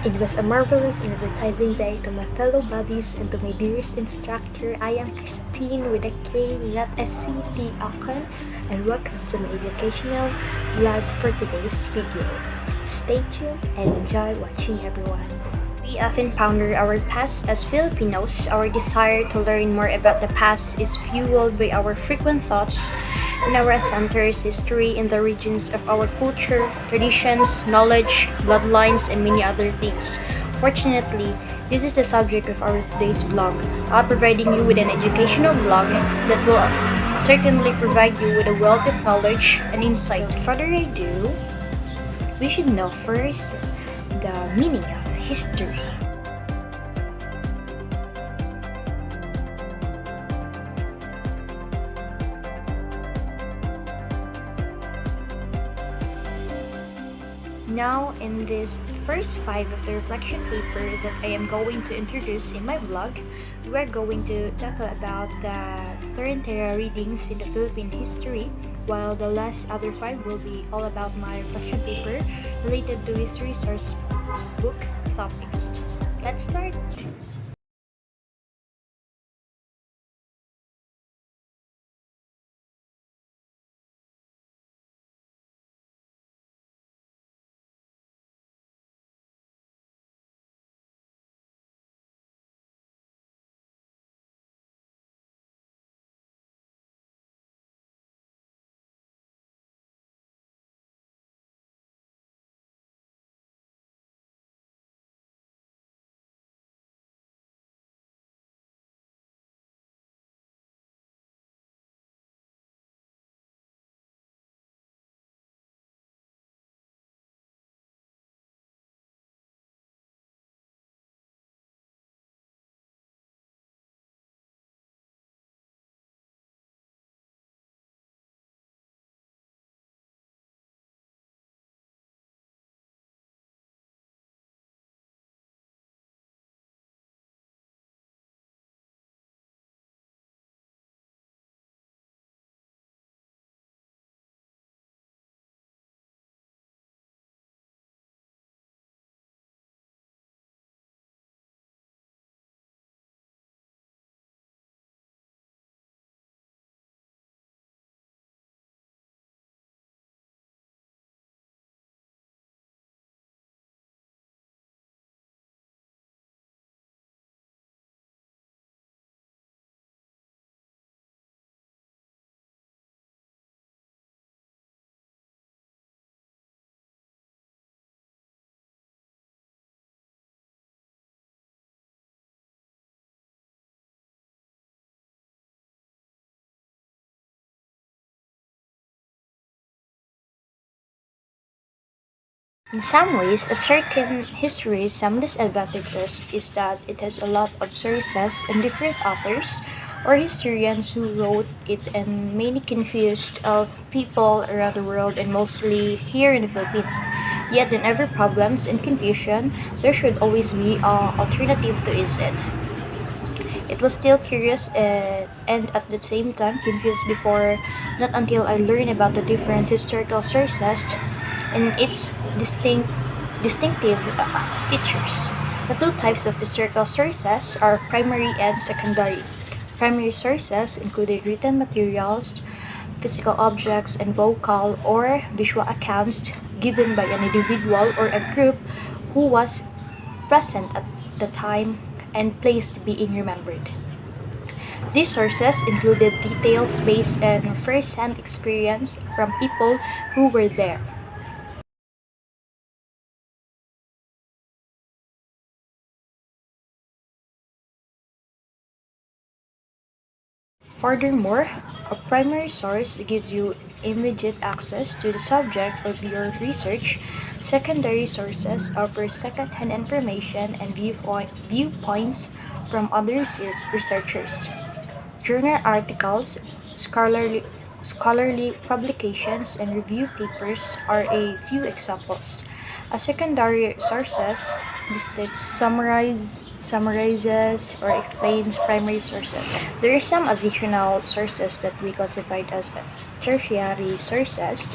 It was a marvelous and advertising day to my fellow buddies and to my dearest instructor. I am Christine with a K, not a CT OCON, and welcome to my educational vlog for today's video. Stay tuned and enjoy watching, everyone. We often ponder our past as Filipinos. Our desire to learn more about the past is fueled by our frequent thoughts in our centers, history, in the regions of our culture, traditions, knowledge, bloodlines, and many other things. Fortunately, this is the subject of our today's vlog, providing you with an educational vlog that will certainly provide you with a wealth of knowledge and insight. Without further ado, we should know first the meaning of history. Now, in this first 5 of the reflection paper that I am going to introduce in my vlog, we're going to talk about the Tarantara readings in the Philippine history, while the last other 5 will be all about my reflection paper related to history source book topics. Let's start! In some ways, a certain history's some disadvantages is that it has a lot of sources and different authors or historians who wrote it, and many confused of people around the world and mostly here in the Philippines. Yet in every problems and confusion, there should always be an alternative to ease it. It was still curious and at the same time confused before, not until I learned about the different historical sources and its distinctive features. The two types of historical sources are primary and secondary. Primary sources included written materials, physical objects, and vocal or visual accounts given by an individual or a group who was present at the time and place being remembered. These sources included details based on first-hand experience from people who were there. Furthermore, a primary source gives you immediate access to the subject of your research. Secondary sources offer second-hand information and viewpoints from other researchers. Journal articles, scholarly publications, and review papers are a few examples. A secondary sources lists, summarizes, or explains primary sources. There are some additional sources that we classified as tertiary sources.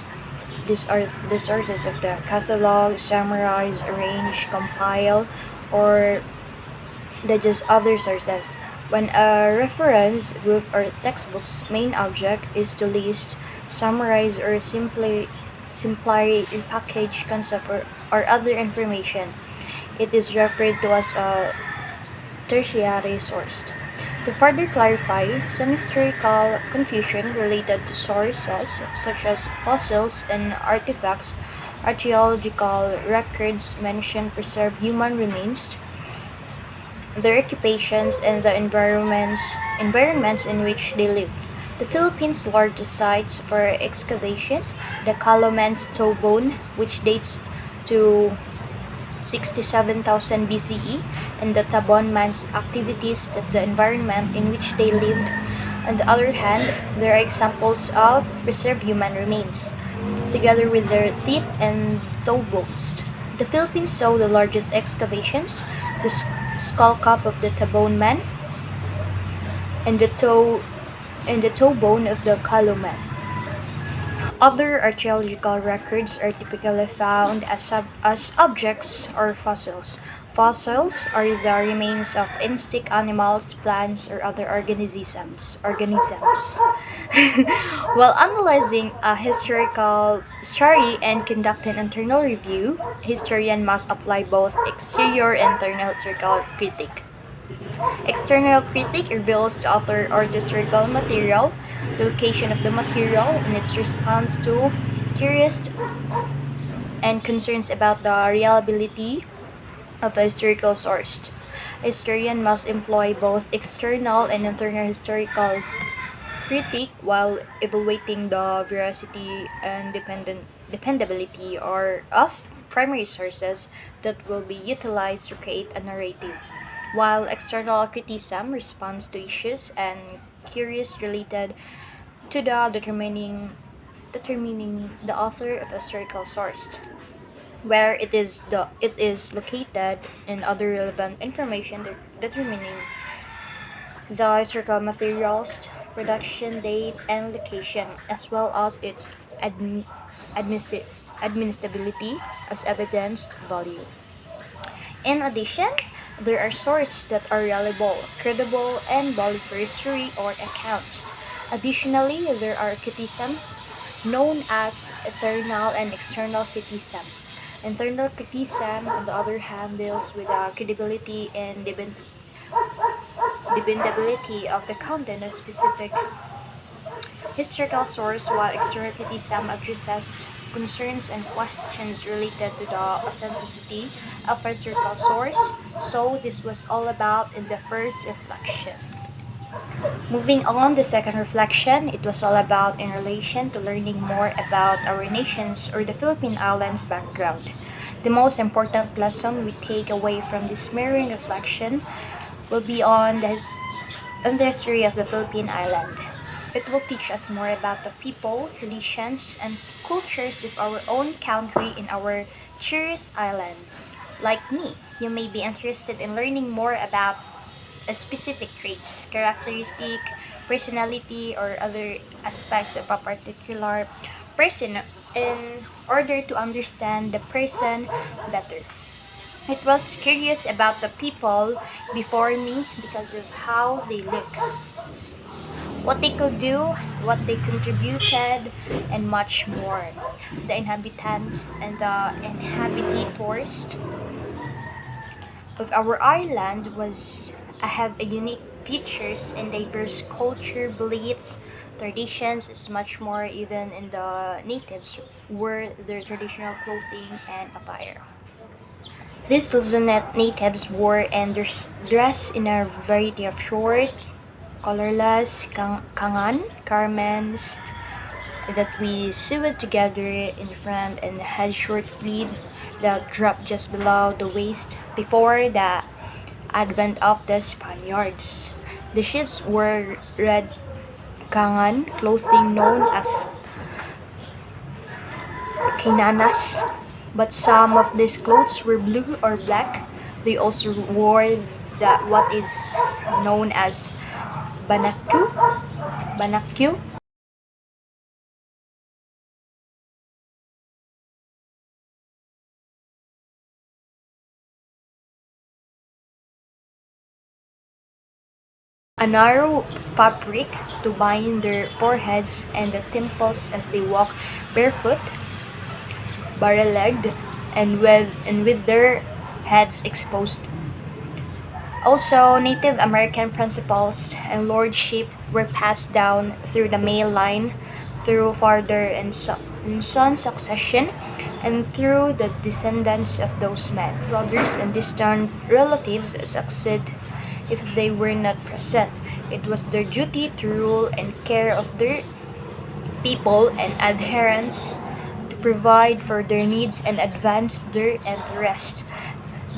These are the sources of the catalog, summarize, arrange, compile, or digest other sources. When a reference book or textbook's main object is to list, summarize, or simply repackage concept or other information, it is referred to as a tertiary source. To further clarify, some historical confusion related to sources such as fossils and artifacts, archaeological records mention preserved human remains, their occupations, and the environments in which they lived. The Philippines' largest sites for excavation, the Calomans toe bone, which dates to 67,000 BCE, and the Tabon-man's activities that the environment in which they lived. On the other hand, there are examples of preserved human remains, together with their teeth and toe bones. The Philippines saw the largest excavations, the skull cap of the Tabon man, and the toe bone of the Caloman. Other archaeological records are typically found as objects or fossils. Fossils are the remains of extinct animals, plants, or other organisms. While analyzing a historical story and conducting internal review, historian must apply both exterior and internal historical critique. External critique reveals the author or the historical material, the location of the material, and its response to curious and concerns about the reliability of a historical source. A historian must employ both external and internal historical critique while evaluating the veracity and dependability of primary sources that will be utilized to create a narrative, while external criticism responds to issues and queries related to the determining the author of a historical source, where it is located, and other relevant information determining the historical materials, production date, and location, as well as its admi- administi- administrability as evidenced value. In addition, there are sources that are reliable, credible, and valid for history or accounts. Additionally, there are criticisms known as internal and external criticism. Internal criticism, on the other hand, deals with the credibility and dependability of the content of specific historical source, while external criticism addresses concerns and questions related to the authenticity of a historical source. So this was all about in the first reflection. Moving on, the second reflection, it was all about in relation to learning more about our nation's or the Philippine Islands background. The most important lesson we take away from this mirroring reflection will be on the history of the Philippine Island. It will teach us more about the people, traditions, and cultures of our own country in our cherished islands. Like me, you may be interested in learning more about a specific traits, characteristic, personality, or other aspects of a particular person in order to understand the person better. It was curious about the people before me because of how they look, what they could do, what they contributed, and much more. The inhabitants and the inhabitants of our island was have a unique features and diverse culture, beliefs, traditions. Is much more even in the natives were their traditional clothing and attire. These Luzonate natives wore and dress in a variety of short, colorless kangan garments that we sewed together in front and had short sleeve that dropped just below the waist before the advent of the Spaniards. The ships wore red kangan clothing known as kinanas, but some of these clothes were blue or black. They also wore what is known as banakyu, a narrow fabric to bind their foreheads and the temples as they walk barefoot, bare-legged, and with their heads exposed. Also, Native American principles and lordship were passed down through the male line, through father and son succession, and through the descendants of those men. Brothers and distant relatives succeed if they were not present. It was their duty to rule and care of their people and adherents, to provide for their needs and advance their interests.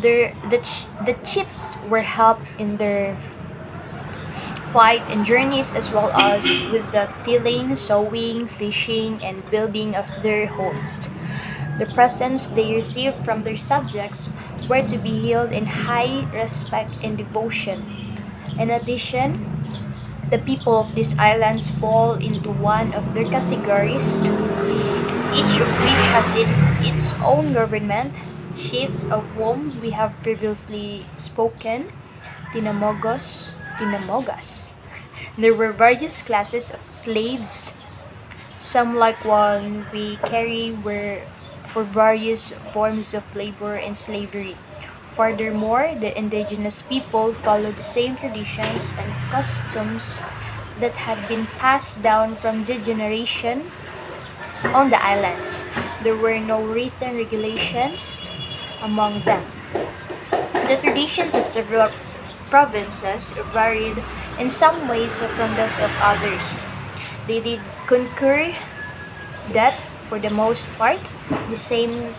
The chiefs were helped in their flight and journeys as well as with the tilling, sowing, fishing, and building of their homes. The presents they received from their subjects were to be held in high respect and devotion. In addition, the people of these islands fall into one of their categories, each of which has its own government, chiefs of whom we have previously spoken, Tinamogas. There were various classes of slaves. Some, like one we carry, were for various forms of labor and slavery. Furthermore, the indigenous people followed the same traditions and customs that had been passed down from the generation on the islands. There were no written regulations among them. The traditions of several provinces varied in some ways from those of others. They did concur that, for the most part, the same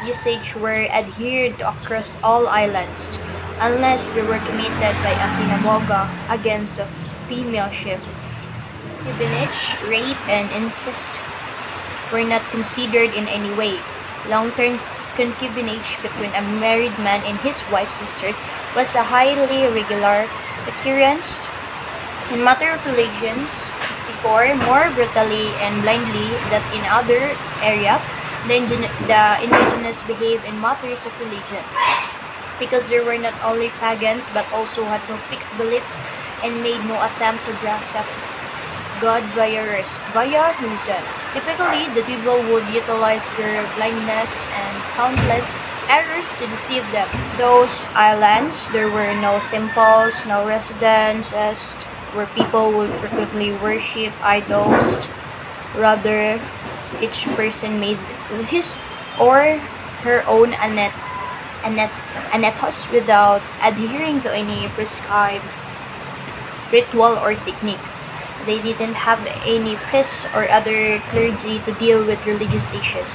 usage were adhered across all islands, unless they were committed by a Tinamoga against a female chief. Concubinage, rape, and incest were not considered in any way. Long-term concubinage between a married man and his wife's sisters was a highly regular occurrence. In matter of religions, before, more brutally and blindly than in other area, the indigenous behaved in matters of religion, because they were not only pagans but also had no fixed beliefs and made no attempt to grasp God via reason. Typically, the devil would utilize their blindness and countless errors to deceive them. Those islands, there were no temples, no residences where people would frequently worship idols. Rather, each person made his or her own anetos without adhering to any prescribed ritual or technique. They didn't have any priests or other clergy to deal with religious issues.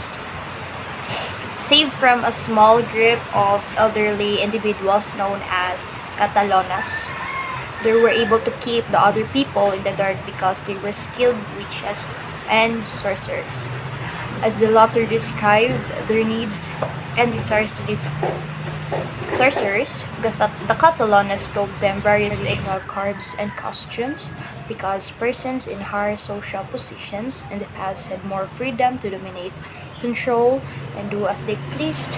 Save from a small group of elderly individuals known as Catalonas, they were able to keep the other people in the dark because they were skilled witches and sorcerers. As the latter described their needs and desires to these sorcerers, the Catalanas told them various extra carbs and costumes because persons in higher social positions in the past had more freedom to dominate, control, and do as they pleased,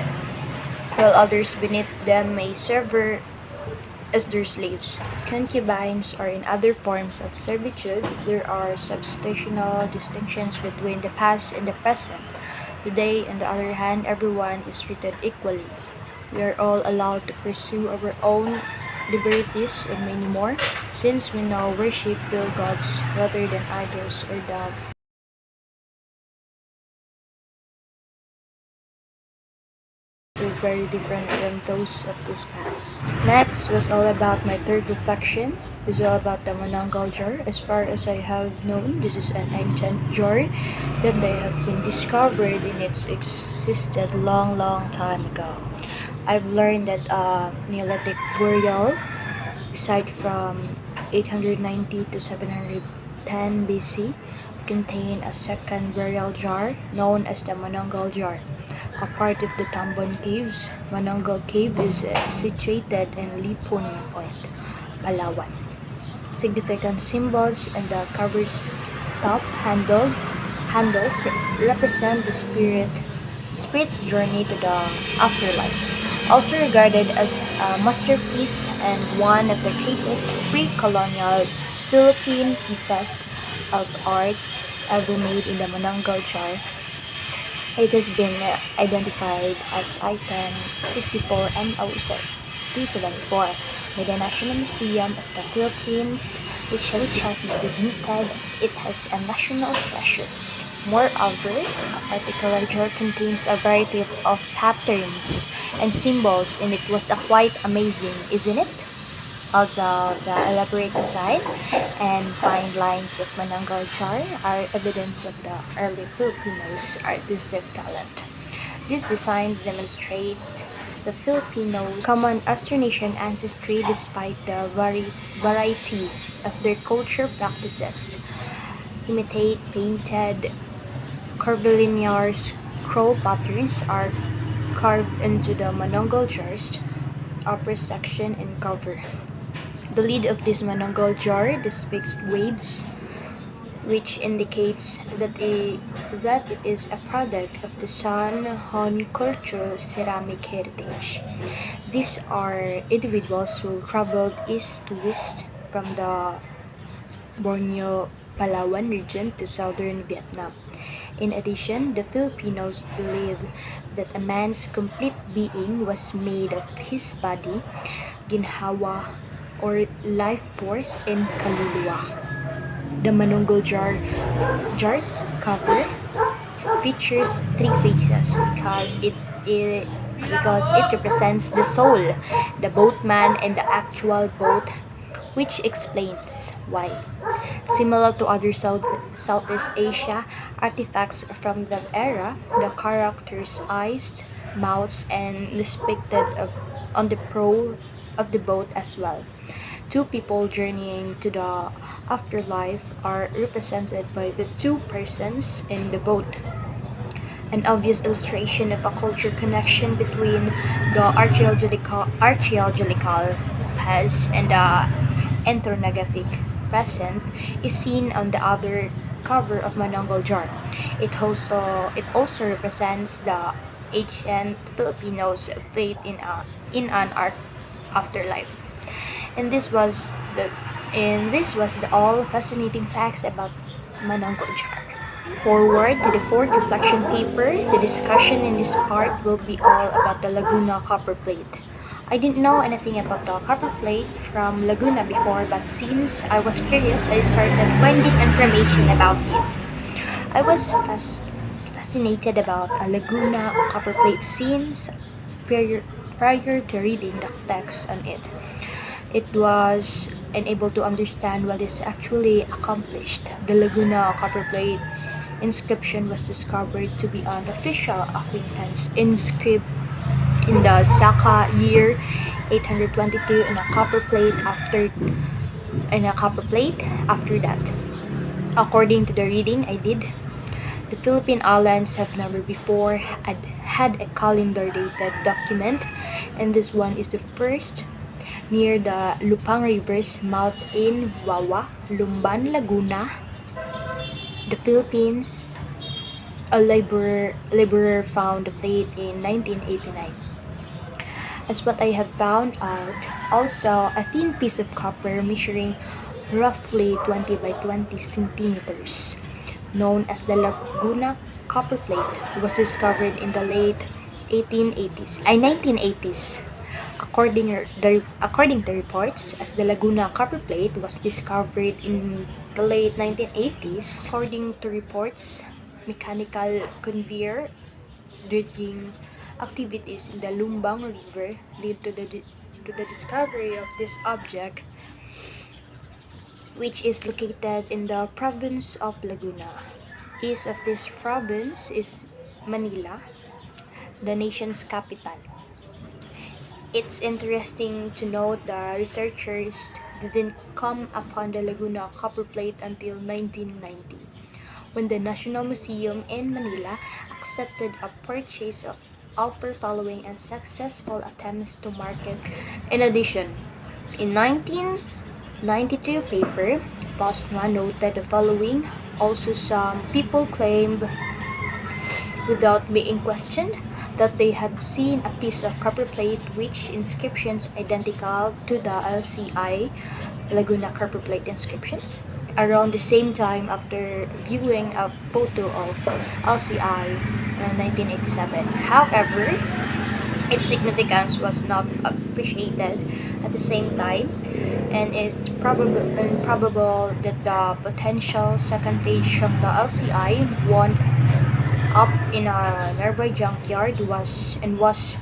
while others beneath them may serve as their slaves. Concubines are in other forms of servitude. There are substantial distinctions between the past and the present. Today, on the other hand, everyone is treated equally. We are all allowed to pursue our own liberties and many more, since we now worship real gods rather than idols or doves. Are very different from those of this past. Next was all about my third reflection. It's all about the Manangal jar. As far as I have known, this is an ancient jar that they have been discovered and it's existed long time ago. I've learned that Neolithic burial site from 890 to 710 BC contained a second burial jar known as the Manangal jar. A part of the Tambon Caves, Manangal Cave is situated in Lipon Point, Palawan. Significant symbols and the cover's top handle represent the spirit's journey to the afterlife. Also regarded as a masterpiece and one of the greatest pre-colonial Philippine pieces of art ever made in the Manananggal jar. It has been identified as item 64 NO274 by the National Museum of the Philippines, which has designated it as a national treasure. Moreover, a particular jar contains a variety of patterns and symbols, and it was quite amazing, isn't it? Also, the elaborate design and fine lines of Manananggal jar are evidence of the early Filipinos' artistic talent. These designs demonstrate the Filipinos' common Austronesian ancestry despite the variety of their culture practices. Imitate painted curvilinear scroll patterns are carved into the Manananggal jar's upper section and cover. The lid of this Manananggal jar depicts waves, which indicates that it is a product of the San Juan cultural ceramic heritage. These are individuals who traveled east to west from the Borneo Palawan region to southern Vietnam. In addition, the Filipinos believe that a man's complete being was made of his body, ginhawa, or life force, and kaluluwa. The Manananggal jar's cover features three faces because it represents the soul, the boatman, and the actual boat, which explains why. Similar to other Southeast Asia artifacts from that era, the characters' eyes, mouths, and depicted on the prow of the boat as well. Two people journeying to the afterlife are represented by the two persons in the boat. An obvious illustration of a culture connection between the archaeological past and the ethnographic present is seen on the other cover of Manananggal jar. It also represents the ancient Filipinos' faith in an afterlife. And this was the all fascinating facts about Manananggal jar. Forward to the fourth reflection paper, the discussion in this part will be all about the Laguna copper plate. I didn't know anything about the copper plate from Laguna before, but since I was curious, I started finding information about it. I was fascinated about a Laguna copper plate since prior to reading the text on it. It was unable to understand what is actually accomplished. The Laguna copper plate inscription was discovered to be an official acquaintance inscribed in the Saka year 822 in a copper plate after that. According to the reading I did, the Philippine Islands have never before had a calendar dated document, and this one is the first near the Lupang River's mouth in Wawa, Lumban, Laguna, the Philippines. A laborer found the plate in 1989. As what I have found out, also a thin piece of copper measuring roughly 20 by 20 centimeters, known as the Laguna copper plate, was discovered in the late 1980s. According to reports, as the Laguna copper plate was discovered in the late 1980s, according to reports, mechanical conveyor digging activities in the Lumbang River led to the discovery of this object, which is located in the province of Laguna. East of this province is Manila, the nation's capital. It's interesting to note that researchers didn't come upon the Laguna copper plate until 1990, when the National Museum in Manila accepted a purchase offer following unsuccessful attempts to market. In addition, in 1992 paper, Postma noted the following. Also, some people claimed without being questioned, that they had seen a piece of copperplate which inscriptions identical to the LCI Laguna copperplate inscriptions. Around the same time, after viewing a photo of LCI in 1987. However, its significance was not appreciated at the same time, and it's improbable that the potential second page of the LCI wound up in a nearby junkyard was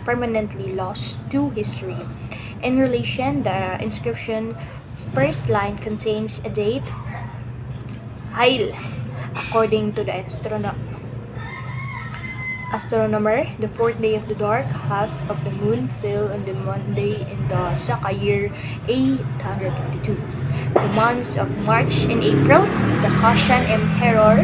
permanently lost to history. In relation, the inscription first line contains a date, Hail, according to the astronomer, the fourth day of the dark half of the moon fell on the Monday in the Saka year 822. The months of March and April, the Kushan Emperor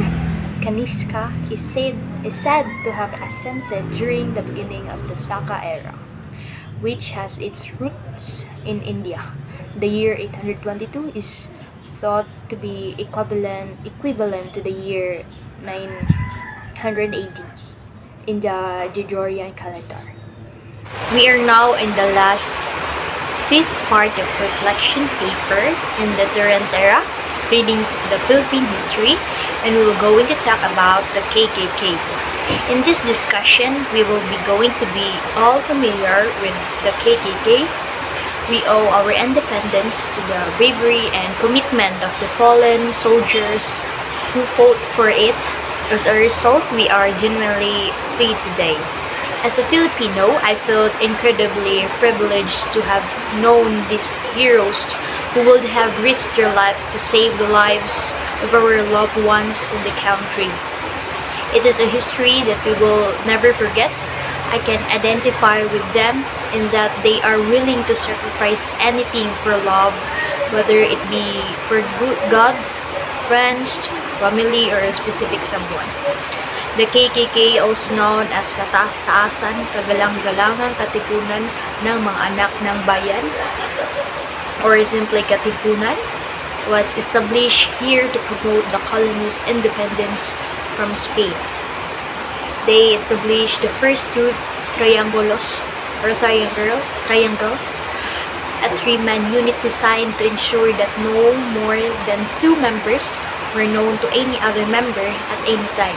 Kanishka is said to have ascended during the beginning of the Saka era, which has its roots in India. The year 822 is thought to be equivalent to the year 980 in the Gregorian calendar. We are now in the last fifth part of reflection paper in the Tarantara, readings of the Philippine history, and we will going to talk about the KKK. In this discussion, we will be going to be all familiar with the KKK. We owe our independence to the bravery and commitment of the fallen soldiers who fought for it. As a result, we are genuinely free today. As a Filipino, I felt incredibly privileged to have known these heroes who would have risked their lives to save the lives of our loved ones in the country. It is a history that we will never forget. I can identify with them in that they are willing to sacrifice anything for love, whether it be for God, friends, family, or a specific someone. The KKK, also known as Kataas-taasan, Kagalang-galangang Katipunan ng mga Anak ng Bayan, or simply Katipunan, was established here to promote the colony's independence from Spain. They established the first two triangles, a three-man unit designed to ensure that no more than two members were known to any other member at any time.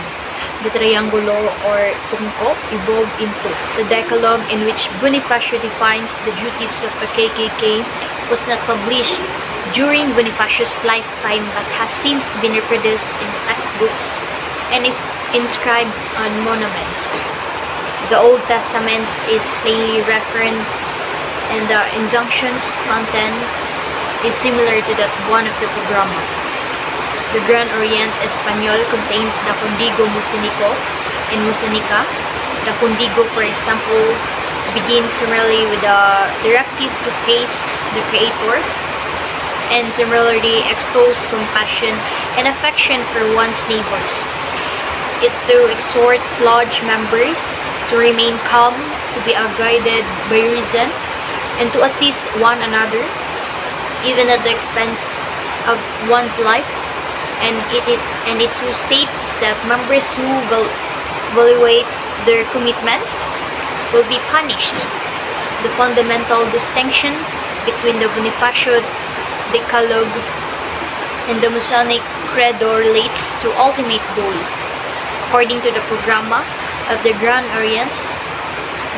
The triangulo or tungko evolved into the Decalogue, in which Bonifacio defines the duties of the KKK, was not published during Bonifacio's lifetime but has since been reproduced in textbooks and is inscribed on monuments. The Old Testament is plainly referenced, and the injunctions content is similar to that one of the Programa. The Gran Orient Espanol contains the Condigo Musinico and Musinica. The Condigo, for example, begins similarly with the directive to haste the Creator, and similarly extols compassion and affection for one's neighbors. It too exhorts lodge members to remain calm, to be guided by reason, and to assist one another, even at the expense of one's life. And it too states that members who violate their commitments will be punished. The fundamental distinction between the Bonifacio Decalogue and the Masonic Credo relates to ultimate goal. According to the Programa of the Grand Orient,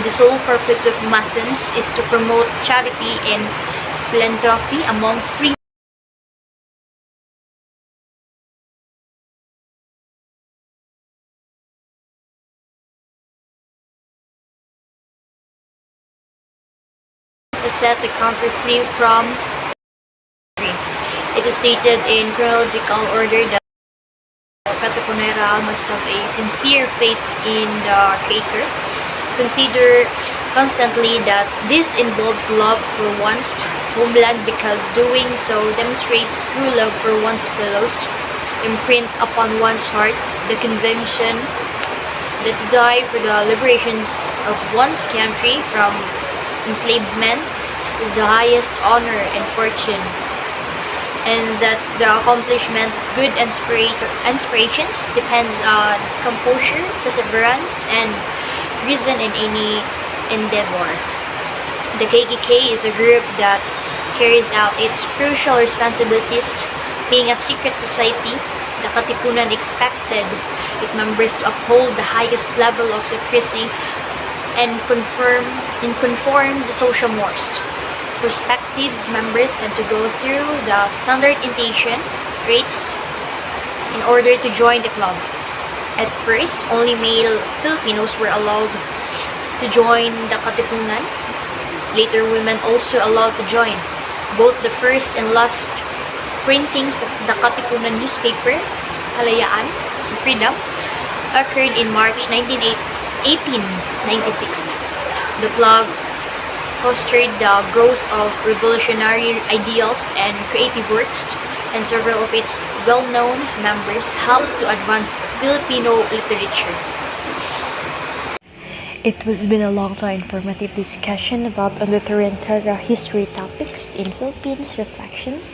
the sole purpose of Masons is to promote charity and philanthropy among free to set the country free from slavery. It is stated in chronological order that Katipunera must have a sincere faith in the Creator. Consider constantly that this involves love for one's homeland, because doing so demonstrates true love for one's fellows. Imprint upon one's heart the conviction that to die for the liberations of one's country from enslavement is the highest honor and fortune and that the accomplishment of good inspirations depends on composure, perseverance, and reason in any endeavor. The KKK is a group that carries out its crucial responsibilities, being a secret society. The Katipunan expected its members to uphold the highest level of secrecy and conform the social mores. Prospective members had to go through the standard initiation rates in order to join the club. At first, only male Filipinos were allowed to join the Katipunan. Later, women also allowed to join. Both the first and last printings of the Katipunan newspaper, Kalayaan and Freedom, occurred in March 1896. The club fostered the growth of revolutionary ideals and creative works, and several of its well-known members helped to advance Filipino literature. It has been a long time informative discussion about Terra history topics in Philippines reflections,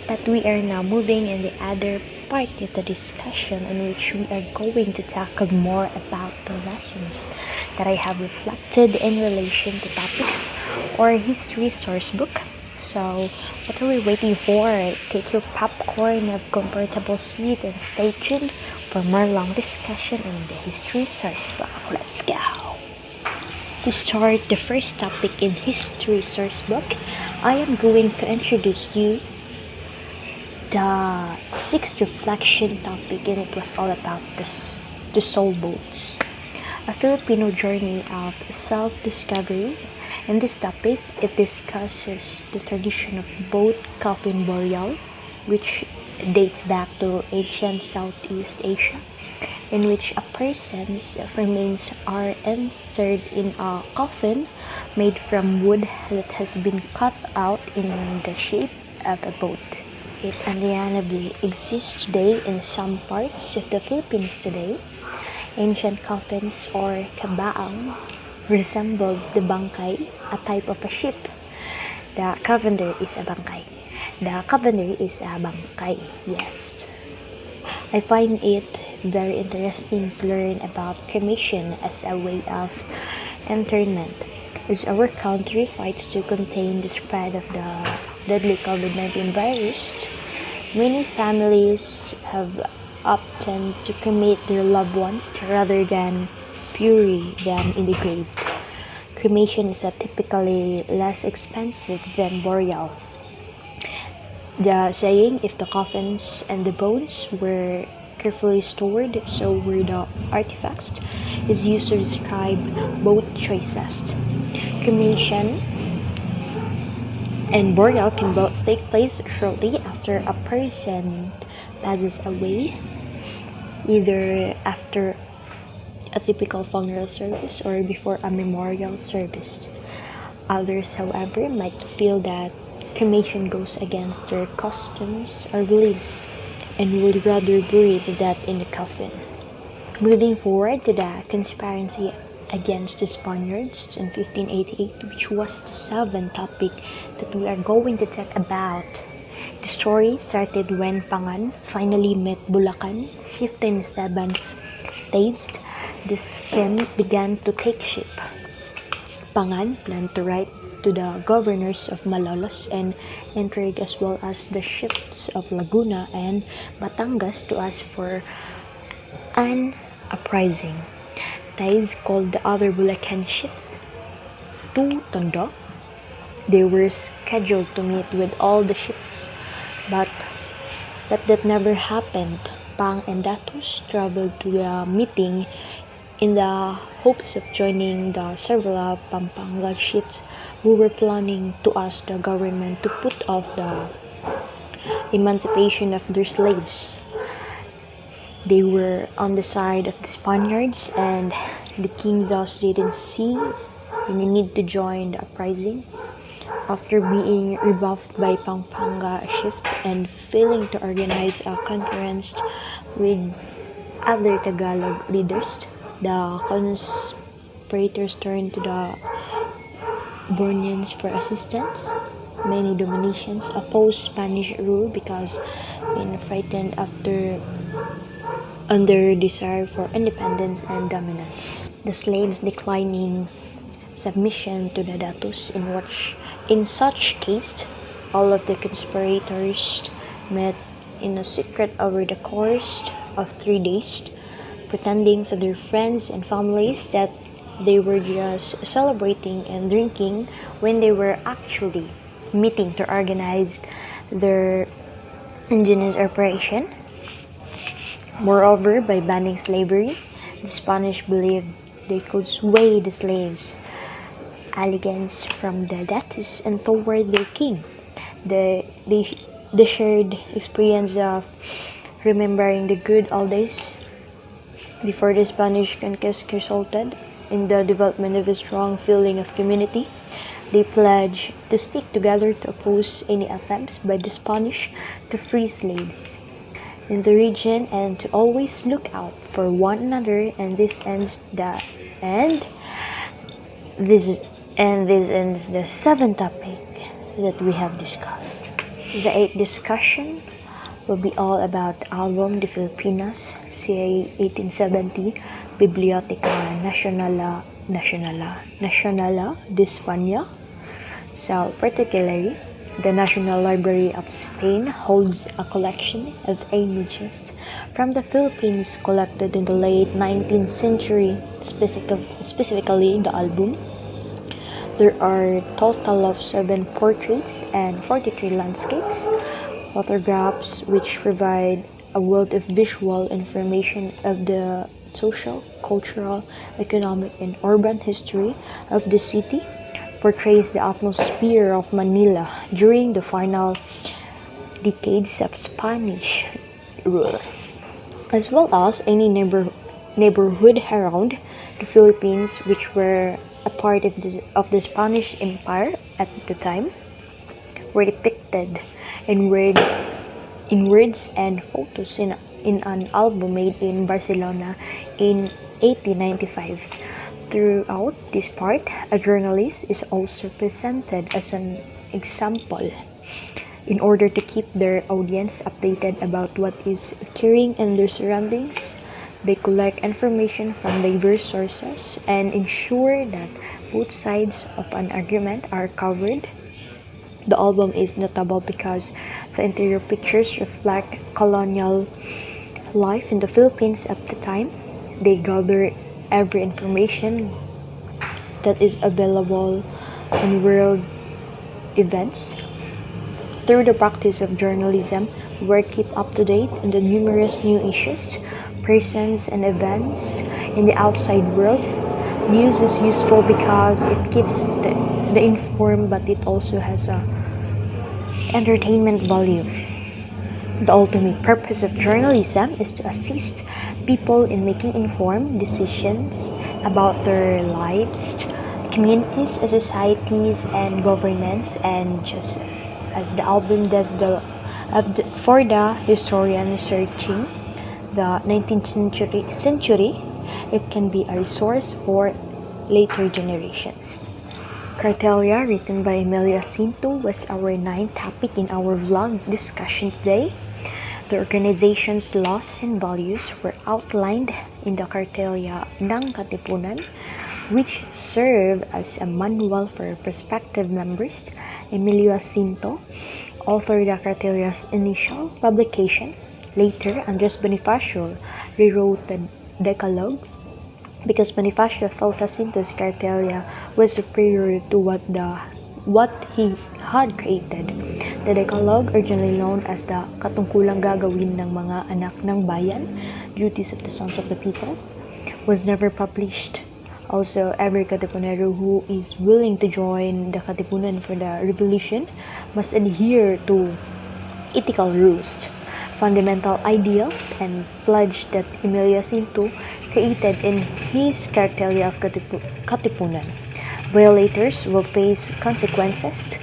but we are now moving in the other part of the discussion in which we are going to tackle more about the lessons that I have reflected in relation to topics or history source book. So what are we waiting for? Take your popcorn, have comfortable seat, and stay tuned for more long discussion on the history source book. Let's go! To start the first topic in history source book, I am going to introduce you the sixth reflection topic, and it was all about the soul boats, a Filipino journey of self-discovery. In this topic, it discusses the tradition of boat coffin burial, which dates back to ancient Southeast Asia, in which a person's remains are interred in a coffin made from wood that has been cut out in the shape of a boat. It undeniably exists today in some parts of the Philippines today. Ancient coffins or kabaang resembled the bangkay, a type of a ship. The cavender is a bangkay. Yes. I find it very interesting to learn about cremation as a way of interment, as our country fights to contain the spread of the deadly COVID-19 virus. Many families have opted to cremate their loved ones rather than bury them in the grave. Cremation is typically less expensive than burial. The saying, if the coffins and the bones were carefully stored, so were the artifacts, is used to describe both choices. Cremation and burial can both take place shortly after a person passes away, either after a typical funeral service or before a memorial service. Others, however, might feel that cremation goes against their customs or beliefs and would rather bury the dead in the coffin. Moving forward to the conspiracy against the Spaniards in 1588, which was the seventh topic that we are going to talk about. The story started when Pangan finally met Bulacan. Hist11 taste, the scheme began to take shape. Pangan planned to write to the governors of Malolos and Entrague, as well as the ships of Laguna and Batangas, to ask for an uprising. Thais called the other Bulacan ships to Tondo. They were scheduled to meet with all the ships, but that never happened. Pang and Datus traveled to the meeting in the hopes of joining the several Pampanga ships who were planning to ask the government to put off the emancipation of their slaves. They were on the side of the Spaniards, and the king thus didn't see any need to join the uprising. After being rebuffed by Pampanga shift and failing to organize a conference with other Tagalog leaders, the conspirators turned to the Borneans for assistance. Many Dominicians opposed Spanish rule because being frightened under desire for independence and dominance. The slaves declining submission to the datus, in such case all of the conspirators met in a secret over the course of 3 days, pretending to their friends and families that they were just celebrating and drinking when they were actually meeting to organize their ingenious operation. Moreover, by banning slavery, the Spanish believed they could sway the slaves' allegiance from the datus and toward their king. The shared experience of remembering the good old days before the Spanish conquest resulted in the development of a strong feeling of community. They pledged to stick together to oppose any attempts by the Spanish to free slaves in the region and to always look out for one another. And this ends the seventh topic that we have discussed. The eighth discussion will be all about the album de Filipinas, ca. 1870, Biblioteca Nacional de España. So, particularly, the National Library of Spain holds a collection of images from the Philippines collected in the late 19th century, specifically the album. There are a total of 7 portraits and 43 landscapes, photographs which provide a wealth of visual information of the social, cultural, economic, and urban history of the city, portrays the atmosphere of Manila during the final decades of Spanish rule, as well as any neighborhood around the Philippines which were a part of the Spanish Empire at the time, were depicted in words and photos in an album made in Barcelona in 1895. Throughout this part, a journalist is also presented as an example. In order to keep their audience updated about what is occurring in their surroundings, they collect information from diverse sources and ensure that both sides of an argument are covered. The album is notable because the interior pictures reflect colonial life in the Philippines at the time. They gather every information that is available in world events. Through the practice of journalism, we keep up to date on the numerous new issues, persons, and events in the outside world. News is useful because it keeps the informed, but it also has a entertainment value. The ultimate purpose of journalism is to assist people in making informed decisions about their lives, communities, societies, and governments. And just as the album does for the historian researching the 19th century, it can be a resource for later generations. Criteria, written by Emilio Jacinto, was our 9th topic in our vlog discussion today. The organization's laws and values were outlined in the Criteria ng Katipunan, which serve as a manual for prospective members. Emilio Jacinto authored the Criteria's initial publication. Later, Andres Bonifacio rewrote the Decalogue because Bonifacio felt Jacinto's criteria was superior to what he had created. The Decalogue, originally known as the Katungkulang Gagawin ng Mga Anak ng Bayan, Duties of the Sons of the People, was never published. Also, every Katipunero who is willing to join the Katipunan for the revolution must adhere to ethical rules, fundamental ideals, and pledge that Emilio Jacinto created in his Criteria of Katipunan. Violators will face consequences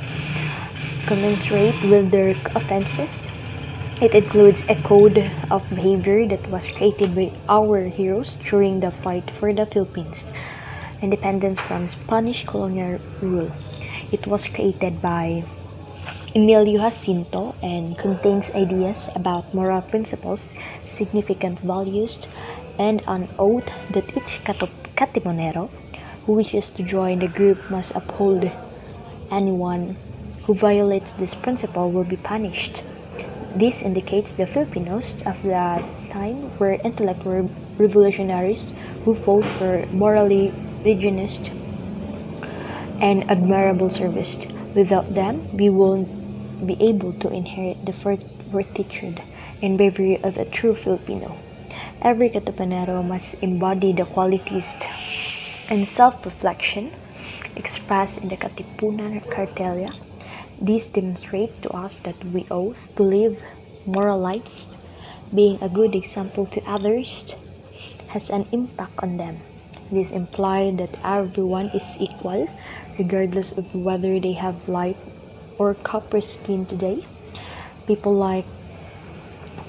commensurate with their offenses. It includes a code of behavior that was created by our heroes during the fight for the Philippines independence from Spanish colonial rule. It was created by Emilio Jacinto and contains ideas about moral principles, significant values, and an oath that each Katipunero who wishes to join the group must uphold. Anyone who violates this principle will be punished. This indicates the Filipinos of that time were intellectual revolutionaries who fought for morally rigorous and admirable service. Without them, we won't be able to inherit the fortitude and bravery of a true Filipino. Every Katipunero must embody the qualities and self-reflection expressed in the Katipunan Cartelia. This demonstrates to us that we ought to live moral lives. Being a good example to others has an impact on them. This implies that everyone is equal, regardless of whether they have light or copper skin today. People like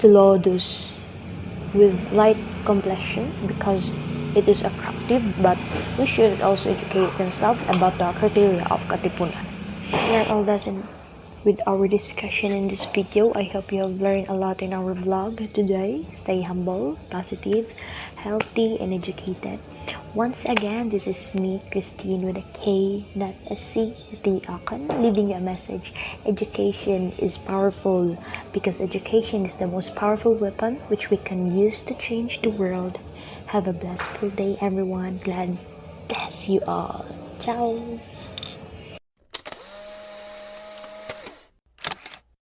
to laud those with light complexion because it is attractive, but we should also educate themselves about the criteria of Katipunan. We are all done with our discussion in this video. I hope you have learned a lot in our vlog today. Stay humble, positive, healthy, and educated. Once again, this is me, Christine, with a K, not a C, the OCON, leaving you a message. Education is powerful because education is the most powerful weapon which we can use to change the world. Have a blissful day, everyone. God bless you all. Ciao.